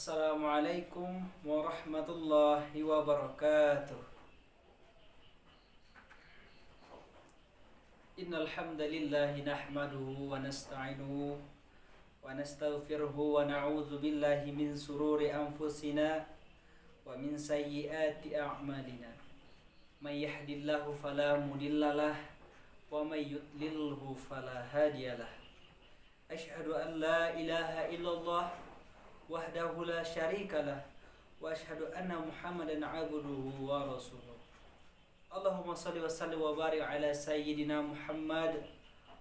Assalamualaikum warahmatullahi wabarakatuh. Innal hamdalillah nahmaduhu wa nasta'inuhu wa nastaghfiruhu wa na'udzu billahi min sururi anfusina wa min sayyiati a'malina. May yahdihillahu fala mudhillalah wa may yudlilhu fala hadiyalah. Asyhadu an la ilaha illallah wahdahu la syarikalah wa asyhadu anna Muhammadan 'abduhu wa rasuluh. Allahumma salli wa sallim wa barik ala sayyidina Muhammad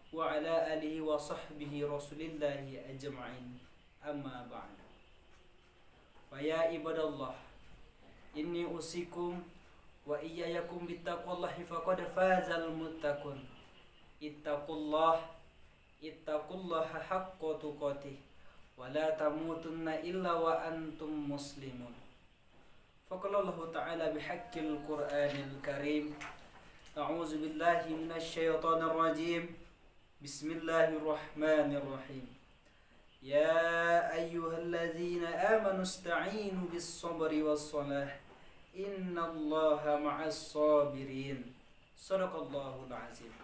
wa ala alihi wa sahbihi rasulillahi ajma'in. Amma ba'd. Wa ya ibadallah, inni usikum wa iyyakum bittaqwallahi faqad fazal muttaqun. Ittaqullaha haqqa tuqatih wa la tamutunna illa wa antum muslimun. Faqala Allah Ta'ala bihaqqil Qur'anil Karim. A'udzu billahi minasyaitonir rajim. Bismillahirrahmanirrahim. Ya ayyuhalladzina amanu ista'inu bis-sabri was-salah. Innallaha ma'as sabirin. Shadaqallahul azim.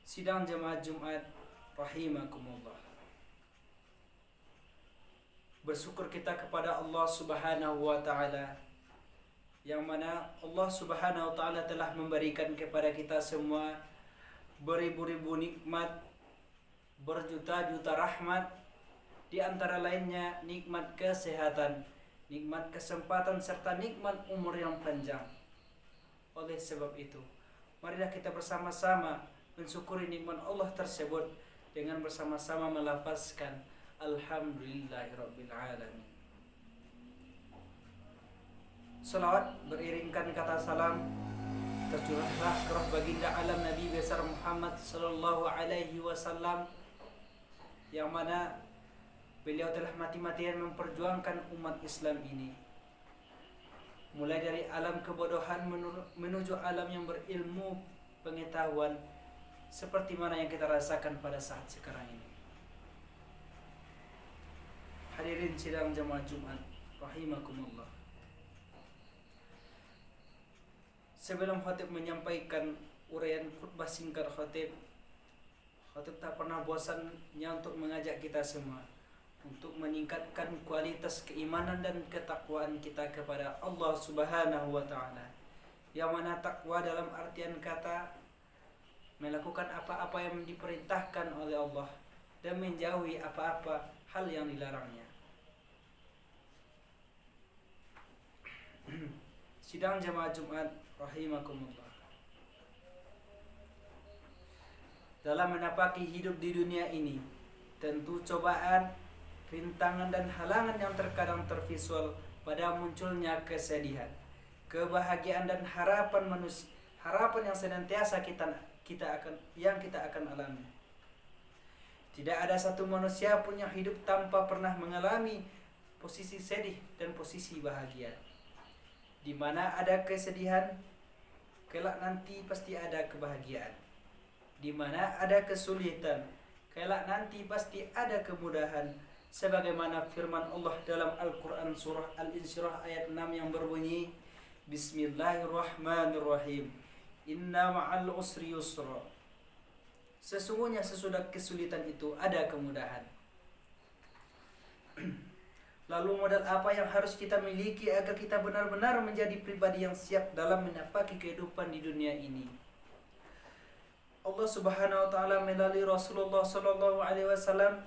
Sidang jemaah Jumat rahimakumullah. Bersyukur kita kepada Allah Subhanahu wa Ta'ala, yang mana Allah Subhanahu wa Ta'ala telah memberikan kepada kita semua beribu-ribu nikmat, berjuta-juta rahmat, di antara lainnya nikmat kesehatan, nikmat kesempatan, serta nikmat umur yang panjang. Oleh sebab itu, marilah kita bersama-sama mensyukuri nikmat Allah tersebut dengan bersama-sama melafazkan Alhamdulillahirabbil alamin. Salawat beriringkan kata salam tercurahlah ke roh baginda alam Nabi besar Muhammad sallallahu alaihi wasallam, yang mana beliau telah mati-matian memperjuangkan umat Islam ini, mulai dari alam kebodohan menuju alam yang berilmu pengetahuan, seperti mana yang kita rasakan pada saat sekarang ini. Hadirin sidang jemaah Jumat rahimakumullah. Sebelum khatib menyampaikan uraian khutbah singkat khatib tak pernah bosannya untuk mengajak kita semua untuk meningkatkan kualitas keimanan dan ketakwaan kita kepada Allah Subhanahu wa Ta'ala, yang mana takwa dalam artian kata melakukan apa-apa yang diperintahkan oleh Allah dan menjauhi apa-apa hal yang dilarangnya. Sidang jemaah Jumat rahimakumullah. Dalam menapaki hidup di dunia ini, tentu cobaan, rintangan dan halangan yang terkadang tervisual pada munculnya kesedihan, kebahagiaan dan harapan manusia, harapan yang senantiasa kita akan alami. Tidak ada satu manusia pun yang hidup tanpa pernah mengalami posisi sedih dan posisi bahagia. Di mana ada kesedihan, kelak nanti pasti ada kebahagiaan. Di mana ada kesulitan, kelak nanti pasti ada kemudahan. Sebagaimana firman Allah dalam Al-Quran surah Al-Insyirah ayat 6 yang berbunyi, Bismillahirrahmanirrahim. Inna ma'al usri yusra. Sesungguhnya sesudah kesulitan itu ada kemudahan. Lalu modal apa yang harus kita miliki agar kita benar-benar menjadi pribadi yang siap dalam menapaki kehidupan di dunia ini? Allah Subhanahu wa Ta'ala melalui Rasulullah sallallahu alaihi wasallam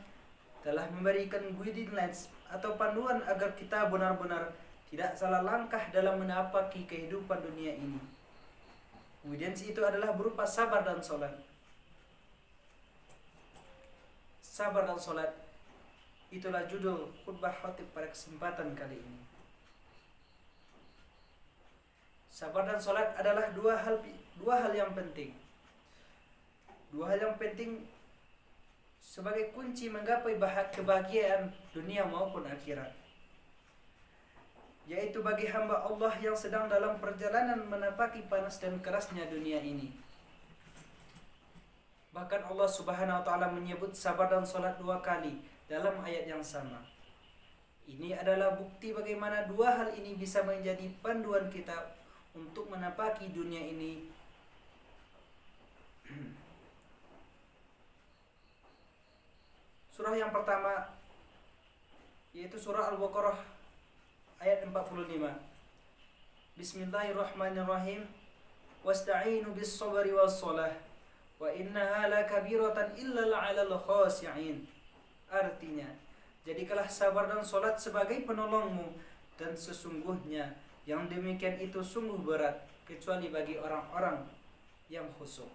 telah memberikan guidelines atau panduan agar kita benar-benar tidak salah langkah dalam menapaki kehidupan dunia ini. Guidance itu adalah berupa sabar dan salat. Sabar dan salat, itulah judul khutbah khatib pada kesempatan kali ini. Sabar dan salat adalah dua hal yang penting. Dua hal yang penting sebagai kunci menggapai kebahagiaan dunia maupun akhirat. Yaitu bagi hamba Allah yang sedang dalam perjalanan menapaki panas dan kerasnya dunia ini. Bahkan Allah Subhanahu wa Ta'ala menyebut sabar dan salat 2 kali dalam ayat yang sama. Ini adalah bukti bagaimana dua hal ini bisa menjadi panduan kita untuk menapaki dunia ini. Surah yang pertama yaitu surah Al-Baqarah ayat 45. Bismillahirrahmanirrahim. Wasta'inu bis-sabri was-shalah wa innaha lakabiratan illa 'alal khashi'in. Artinya, jadikanlah sabar dan salat sebagai penolongmu, dan sesungguhnya yang demikian itu sungguh berat kecuali bagi orang-orang yang khusyuk.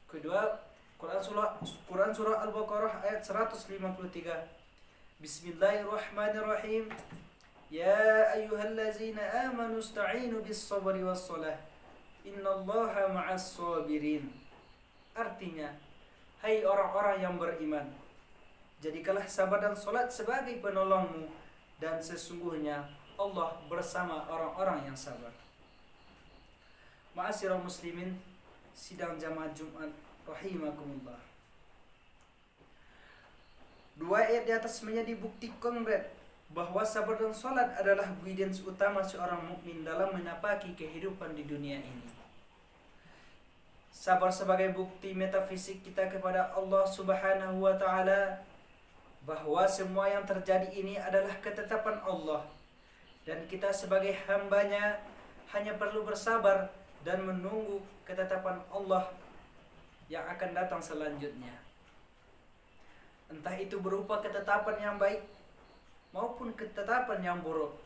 Kedua, Quran surah Al-Baqarah ayat 153. Bismillahirrahmanirrahim. Ya ayyuhallazina amanu ista'inu bis-sabri was-shalah innallaha ma'as sabirin. Artinya, hai orang-orang yang beriman, jadikanlah sabar dan salat sebagai penolongmu, dan sesungguhnya Allah bersama orang-orang yang sabar. Ma'asyiral muslimin, sidang jamaah Jumat rahimakumullah. Dua ayat di atas menjadi bukti konkret bahwa sabar dan salat adalah guidance utama seorang mukmin dalam menapaki kehidupan di dunia ini. Sabar sebagai bukti metafisik kita kepada Allah Subhanahu wa taala bahwa semua yang terjadi ini adalah ketetapan Allah, dan kita sebagai hambanya hanya perlu bersabar dan menunggu ketetapan Allah yang akan datang selanjutnya. Entah itu berupa ketetapan yang baik maupun ketetapan yang buruk,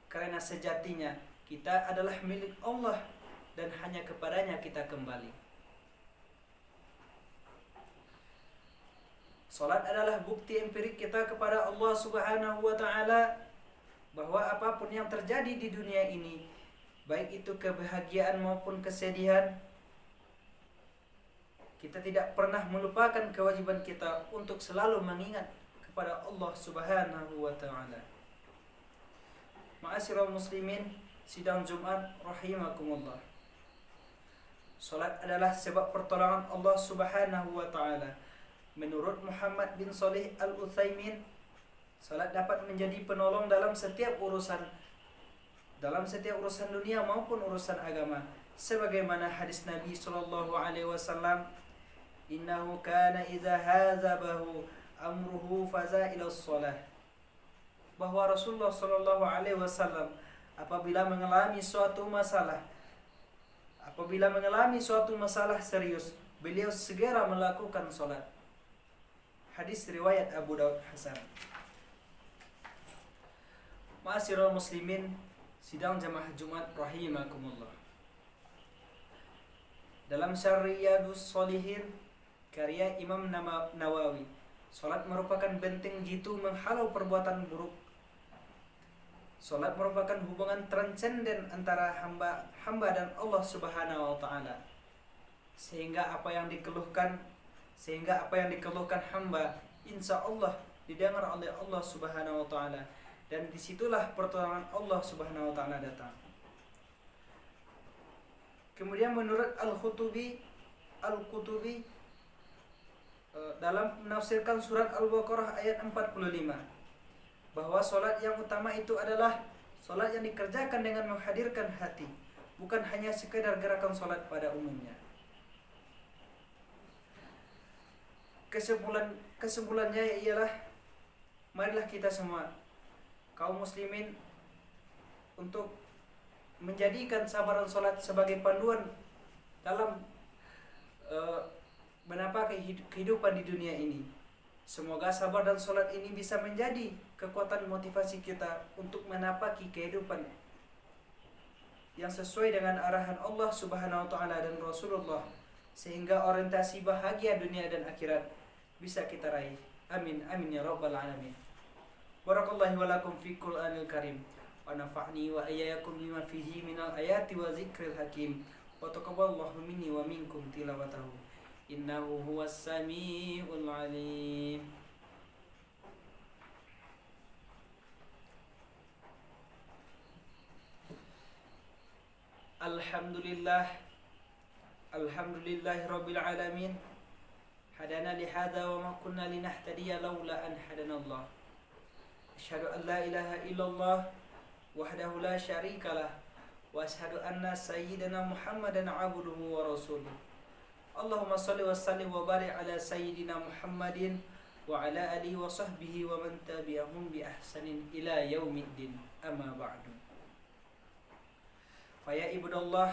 karena sejatinya kita adalah milik Allah dan hanya kepadanya kita kembali. Salat adalah bukti empirik kita kepada Allah Subhanahu wa taala bahwa apapun yang terjadi di dunia ini, baik itu kebahagiaan maupun kesedihan, kita tidak pernah melupakan kewajiban kita untuk selalu mengingat kepada Allah Subhanahu wa taala. Ma'asyiral muslimin, sidang Jumat rahimakumullah. Salat adalah sebab pertolongan Allah Subhanahu wa taala. Menurut Muhammad bin Shalih Al-Utsaimin, salat dapat menjadi penolong dalam setiap urusan dunia maupun urusan agama. Sebagaimana hadis Nabi sallallahu alaihi wasallam, "Innahu kana idza hazabahu amruhu faza ila shalah." Bahwa Rasulullah sallallahu alaihi wasallam apabila mengalami suatu masalah serius, beliau segera melakukan salat. Hadis riwayat Abu Daud Hasan. Ma'asyiral muslimin, sidang jamaah Jumat rahimakumullah. Dalam Syarh Riyadhus Shalihin karya Imam Nawawi, salat merupakan benteng jitu menghalau perbuatan buruk. Salat merupakan hubungan transenden antara hamba dan Allah Subhanahu wa taala. Sehingga apa yang dikeluhkan hamba, insya Allah didengar oleh Allah Subhanahu wa taala, dan disitulah pertolongan Allah Subhanahu wa taala datang. Kemudian menurut Al-Qutubi dalam menafsirkan surat Al-Baqarah ayat 45, bahwa salat yang utama itu adalah salat yang dikerjakan dengan menghadirkan hati, bukan hanya sekedar gerakan salat pada umumnya. Kesimpulannya ialah, marilah kita semua kaum muslimin untuk menjadikan sabar dan salat sebagai panduan dalam menapaki kehidupan di dunia ini. Semoga sabar dan salat ini bisa menjadi kekuatan motivasi kita untuk menapaki kehidupan yang sesuai dengan arahan Allah Subhanahu wa taala dan Rasulullah, sehingga orientasi bahagia dunia dan akhirat bisa kita raih. Amin amin ya rabbal alamin. Barakallahu wa lakum fi Qur'anil Karim wa nafa'ni wa iyyakum bima fihi minal ayati wa dzikril hakim wa taqabbalallahu minni wa minkum tilawatahu innahu huwas samiul alim. Alhamdulillahi rabbil alamin. Hadana lihada wa ma kunna linahtadiya laula an hadanallah. Asyhadu an la ilaha illallah wahdahu la syarikalah wa asyhadu anna sayyidina Muhammadan abduhu wa rasuluh. Allahumma salli wa sallim wa barik ala sayyidina Muhammadin wa ala alihi wa sahbihi wa man tabi'ahum bi ahsanin ila yaumiddin. Amma ba'du. Fa ya ibadallah,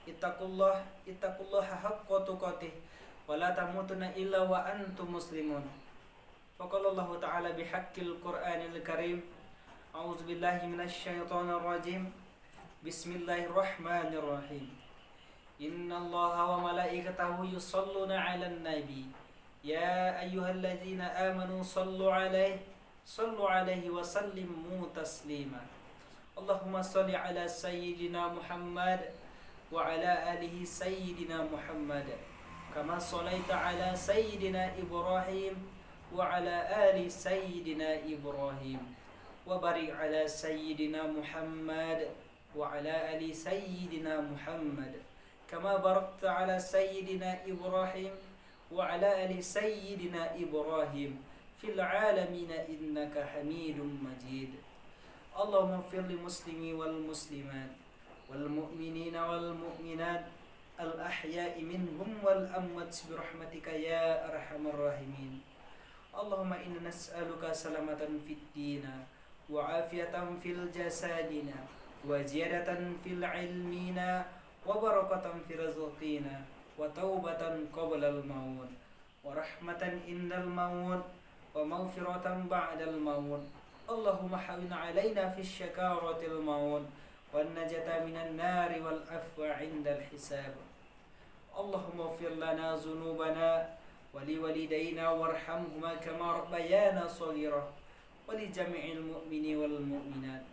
ittaqullaha haqqa tuqatih wa la tamutunna illa wa antum muslimun. Faqala Allah Ta'ala bihaqqil Qur'anil Karim. A'udzu billahi minasy syaithanir rajim. Bismillahirrahmanirrahim. Innallaha wa malaikatahu yusholluna 'alan nabi. Ya ayyuhalladzina amanu sallu 'alaihi wa sallimu taslima. Allahumma shalli 'ala sayyidina Muhammad wa 'ala alihi sayyidina Muhammad. Kama shallaita 'ala sayyidina Ibrahim wa ala ali sayyidina Ibrahim wa barik ala sayyidina Muhammad wa ala ali sayyidina Muhammad kama barakta ala sayyidina Ibrahim wa ala ali sayyidina Ibrahim fil alamin innaka Hamidum Majid. Allahumma ighfir lil muslimi wal muslimat wal mu'minina wal mu'minat al ahya'i minhum wal amwat bi rahmatika ya arhamar rahimin. Allahumma inna nas'aluka salamatan fid dina wa afiyatan fil jasadina wa ziyadatan fil ilmina wa barakatan fil rizqina wa taubatan qabla al maut wa rahmatan indal maut wa maghfiratan ba'dal maut. Allahumma hawwin 'alaina fis syakaratil maut wan najata minan nari wal afwa 'indal hisab. Allahumma ighfir lana dhunubana ولوالدينا وارحمهما كما ربيانا صغيرا ولجميع المؤمنين والمؤمنات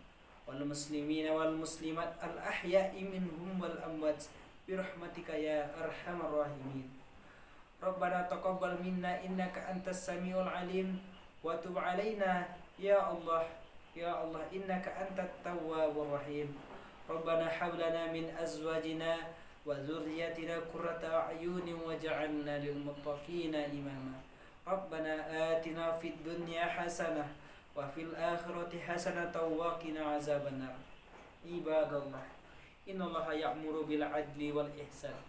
والمسلمين والمسلمات الأحياء منهم والأموات برحمتك يا أرحم الراحمين. ربنا تقبل منا إنك أنت السميع العليم وتب علينا يا الله إنك أنت التواب الرحيم. ربنا هب لنا من أزواجنا وذريتنا قرة أعين واجعلنا للمتقين إماما. ربنا آتنا في الدنيا حسنة وفي الآخرة حسنة وقنا عذاب النار. عباد الله إن الله يأمر بالعدل والإحسان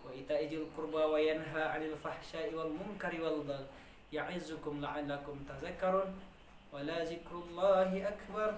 وإيتاء ذي القربى وينهى عن الفحشاء والمنكر والبغي يعظكم لعلكم تذكرون ولذكر الله أكبر.